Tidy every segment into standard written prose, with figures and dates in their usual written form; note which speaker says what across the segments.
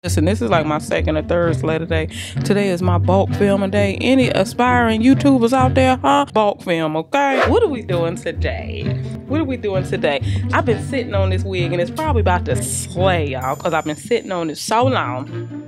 Speaker 1: Listen, this is like my second or third sled day. Today is my bulk filming day. Any aspiring YouTubers out there, huh? Bulk film, okay? What are we doing today? What are we doing today? I've been sitting on this wig and it's probably about to slay, y'all, because I've been sitting on it so long.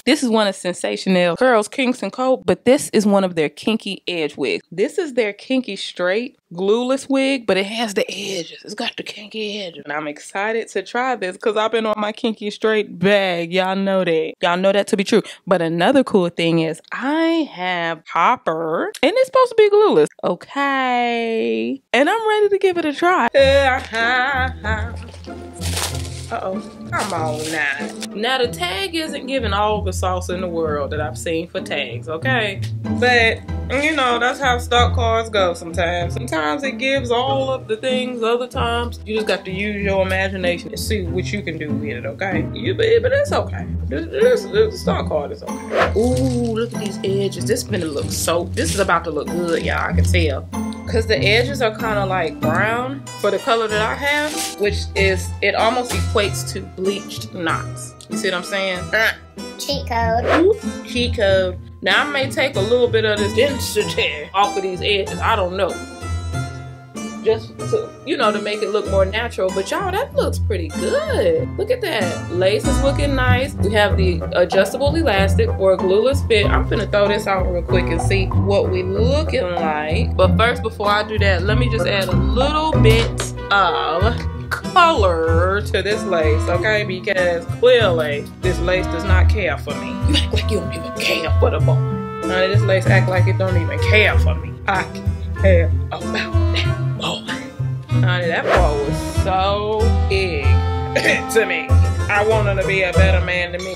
Speaker 1: This is one of Sensational Curls, Kinks & Co, but this is one of their Kinky edge wigs. This is their Kinky straight glueless wig, but it has the edges. It's got the kinky edges. And I'm excited to try this because I've been on my Kinky straight bag. Y'all know that. Y'all know that to be true. But another cool thing is I have Hopper, and it's supposed to be glueless. Okay. And I'm ready to give it a try. Uh-oh, come on now. Now the tag isn't giving all the sauce in the world that I've seen for tags, okay? But, you know, that's how stock cars go sometimes. Sometimes it gives all of the things, other times you just got to use your imagination and see what you can do with it, okay? But it's okay. The stock card is okay. Ooh, look at these edges. This is about to look good, y'all, I can tell. Because the edges are kind of like brown for the color that I have, which is, it almost equates to bleached knots. You see what I'm saying?
Speaker 2: Cheat code.
Speaker 1: Ooh, cheat code. Now I may take a little bit of this density off of these edges. I don't know. Just to, you know, to make it look more natural. But y'all, that looks pretty good. Look at that. Lace is looking nice. We have the adjustable elastic for a glueless fit. I'm finna throw this out real quick and see what we looking like. But first, before I do that, let me just add a little bit of color to this lace, okay? Because clearly, this lace does not care for me. You act like you don't even care for the boy. Honey, this lace act like it don't even care for me. I care about that. Oh, honey, that boy was so big to me. I want him to be a better man than me.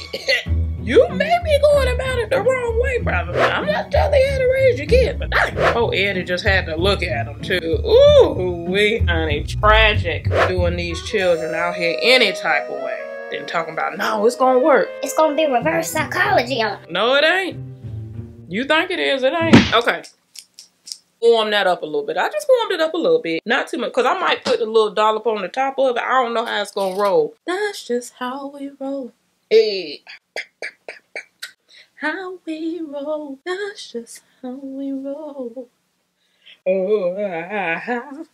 Speaker 1: You may be going about it the wrong way, brother. I'm not telling you how to raise your kid, but oh, Eddie just had to look at him too. Ooh, honey, tragic doing these children out here any type of way. Then talking about, no, it's gonna work.
Speaker 2: It's gonna be reverse psychology on it.
Speaker 1: No, it ain't. You think it is, it ain't. Okay. Warm that up a little bit. I just warmed it up a little bit. Not too much, because I might put a little dollop on the top of it. I don't know how it's going to roll. That's just how we roll. Hey. How we roll. That's just how we roll. Oh,
Speaker 2: How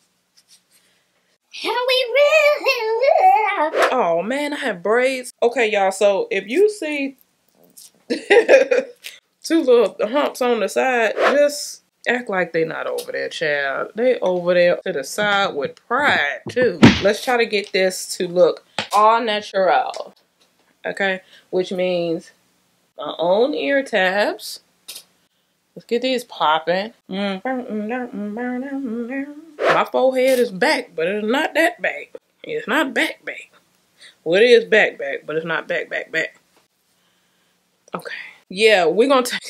Speaker 2: we roll.
Speaker 1: Oh, man, I have braids. Okay, y'all, so if you see two little humps on the side, just act like they not over there, child. They over there to the side with pride, too. Let's try to get this to look all natural, okay? Which means my own ear tabs. Let's get these popping. My forehead is back, but it's not that back. It's not back. Well, it is back, but it's not back. Okay. Yeah, we're going to take...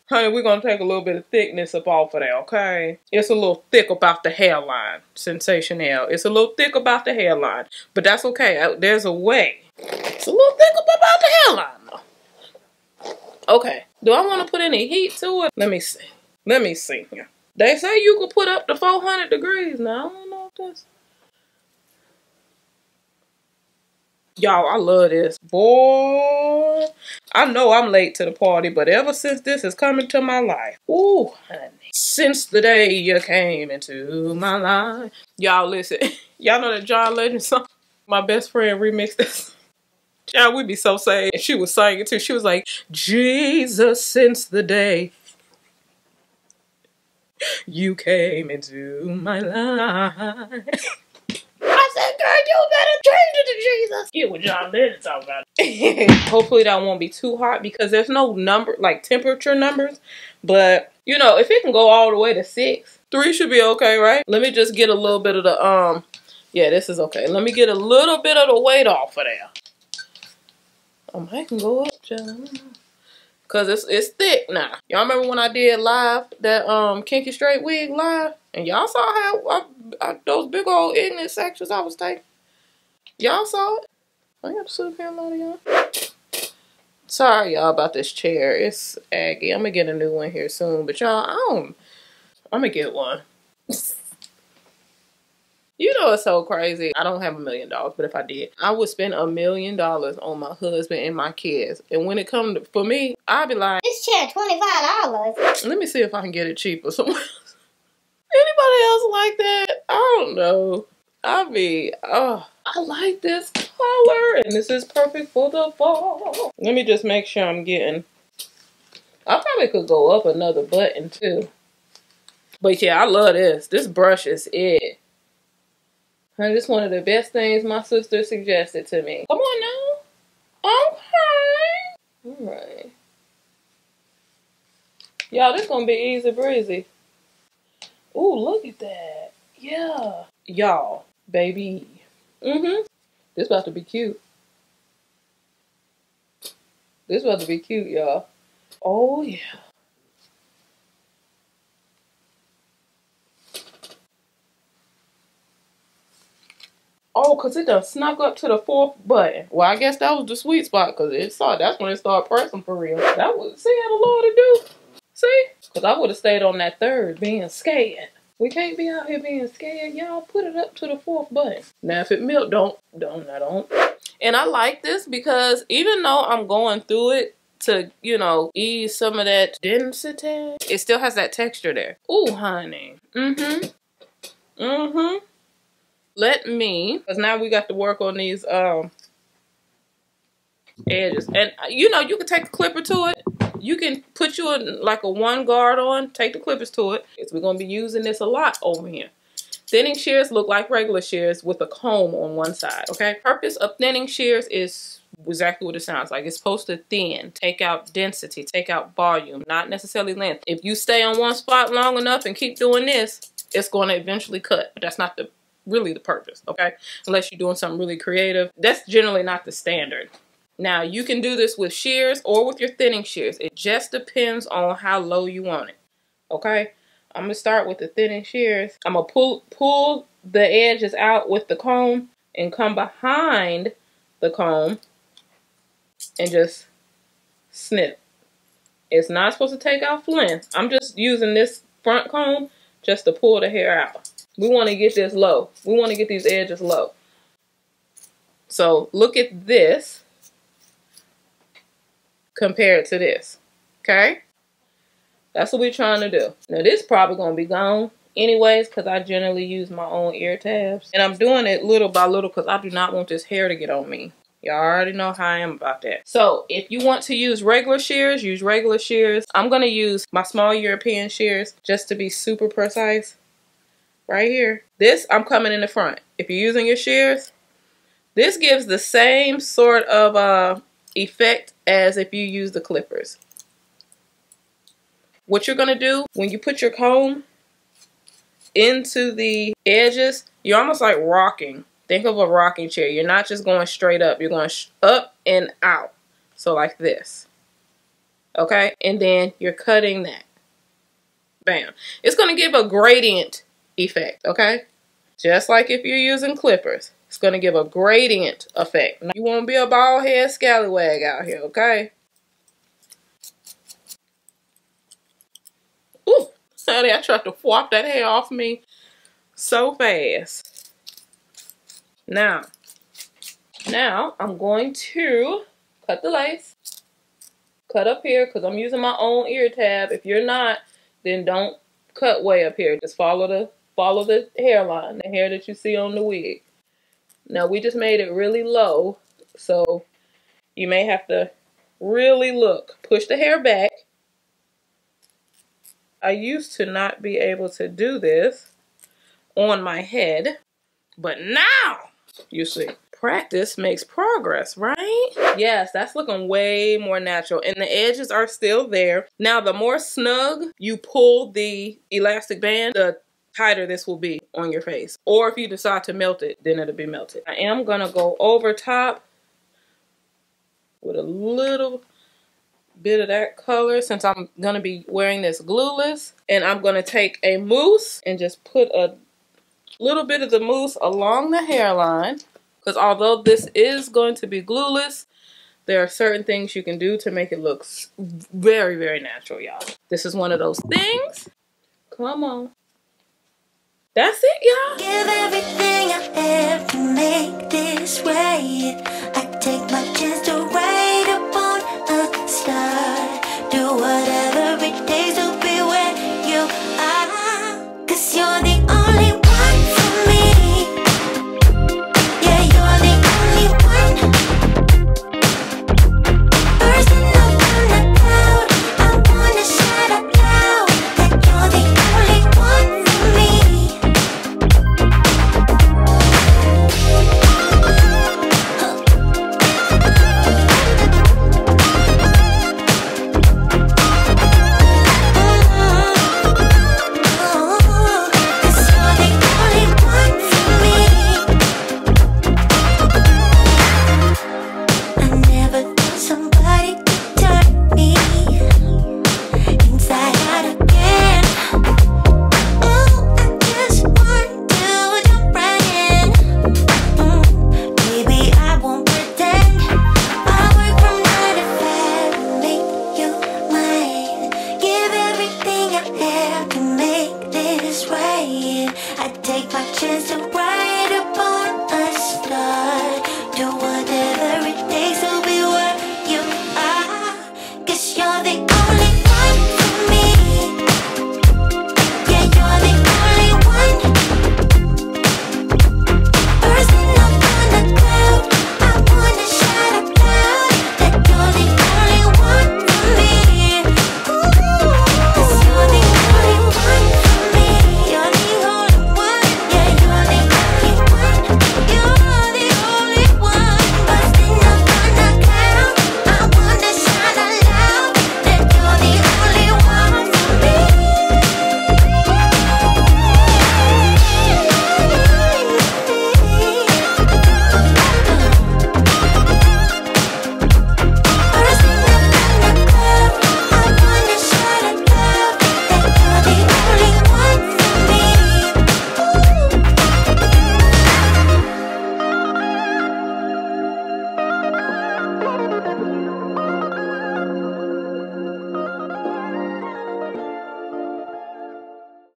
Speaker 1: Honey, we're going to take a little bit of thickness up off of there, okay? It's a little thick about the hairline. Sensational. It's a little thick about the hairline. But that's okay. There's a way. It's a little thick about the hairline, though. Okay. Do I want to put any heat to it? Let me see. Yeah. They say you can put up to 400 degrees. Now, I don't know if that's... Y'all, I love this. Boy, I know I'm late to the party, but ever since this is coming to my life, ooh, honey, since the day you came into my life. Y'all, listen, y'all know that John Legend song? My best friend remixed this. Child, we be so sad. And she was singing too. She was like, Jesus, since the day you came into my life. I said, girl, you better change it to Jesus. Get what John Legend talking about. Hopefully that won't be too hot because there's no number, like temperature numbers. But, you know, if it can go all the way to 6, 3 should be okay, right? Let me just get a little bit of the, yeah, this is okay. Let me get a little bit of the weight off of there. I can go up, John. Because it's thick now. Y'all remember when I did live, that Kinky Straight wig live? And y'all saw how those big old ignorant sections I was taking? Y'all saw it? I got to sit up here a lot of y'all. Sorry, y'all, about this chair. It's aggy. I'm going to get a new one here soon. But y'all, I'm gonna get one. You know, it's so crazy. I don't have $1 million, but if I did, I would spend $1 million on my husband and my kids. And when it comes to, for me, I'd be like,
Speaker 2: this chair $25.
Speaker 1: let me see if I can get it cheaper somewhere else. Anybody else like that? I don't know. I mean, oh, I like this color, and this is perfect for the fall. Let me just make sure I'm getting, I probably could go up another button too. But yeah, I love this. This brush is it. And this is one of the best things my sister suggested to me. Come on now. Okay. Alright. Y'all, this gonna be easy breezy. Ooh, look at that. Yeah. Y'all, baby. This about to be cute. This about to be cute, y'all. Oh, yeah. Oh, because it done snuck up to the 4th button. Well, I guess that was the sweet spot because that's when it started pressing for real. That was, see how the Lord to do? See? Because I would have stayed on that 3rd being scared. We can't be out here being scared. Y'all put it up to the 4th button. Now, if it milk, don't. And I like this because even though I'm going through it to, you know, ease some of that density, it still has that texture there. Ooh, honey. Let me, because now we got to work on these edges. And you know, you can take a clipper to it. You can put you like a 1 guard on, take the clippers to it. We're going to be using this a lot over here. Thinning shears look like regular shears with a comb on one side, okay? Purpose of thinning shears is exactly what it sounds like. It's supposed to thin, take out density, take out volume, not necessarily length. If you stay on one spot long enough and keep doing this, it's going to eventually cut. But that's not really the purpose, okay? Unless you're doing something really creative. That's generally not the standard. Now, you can do this with shears or with your thinning shears. It just depends on how low you want it, okay? I'm going to start with the thinning shears. I'm going to pull the edges out with the comb and come behind the comb and just snip. It's not supposed to take off length. I'm just using this front comb just to pull the hair out. We want to get this low. We want to get these edges low. So look at this compared to this, okay? That's what we're trying to do. Now this is probably going to be gone anyways because I generally use my own ear tabs. And I'm doing it little by little because I do not want this hair to get on me. Y'all already know how I am about that. So if you want to use regular shears, use regular shears. I'm going to use my small European shears just to be super precise. Right here. This, I'm coming in the front. If you're using your shears, this gives the same sort of effect as if you use the clippers. What you're going to do when you put your comb into the edges, you're almost like rocking. Think of a rocking chair. You're not just going straight up. You're going up and out. So like this. Okay? And then you're cutting that. Bam. It's going to give a gradient effect, okay? Just like if you're using clippers. It's going to give a gradient effect. Now, you won't be a bald head scallywag out here, okay? Ooh, honey, I tried to swap that hair off me so fast. Now I'm going to cut the lace. Cut up here because I'm using my own ear tab. If you're not, then don't cut way up here. Just follow the hairline, the hair that you see on the wig. Now we just made it really low, so you may have to really look. Push the hair back. I used to not be able to do this on my head, but now you see. Practice makes progress, right? Yes, that's looking way more natural. And the edges are still there. Now, the more snug you pull the elastic band, the tighter this will be on your face. Or if you decide to melt it, then it'll be melted. I am going to go over top with a little bit of that color since I'm going to be wearing this glueless. And I'm going to take a mousse and just put a little bit of the mousse along the hairline. Because although this is going to be glueless, there are certain things you can do to make it look very, very natural, y'all. This is one of those things. Come on. That's it, y'all.
Speaker 3: Give everything I have to make this right. I take my chance to ride upon a star. Do whatever it takes to be where you are. 'Cause you're the only one for me. Yeah, you're the only one. Person up on the cloud. I wanna shout out loud that you're the only one for me.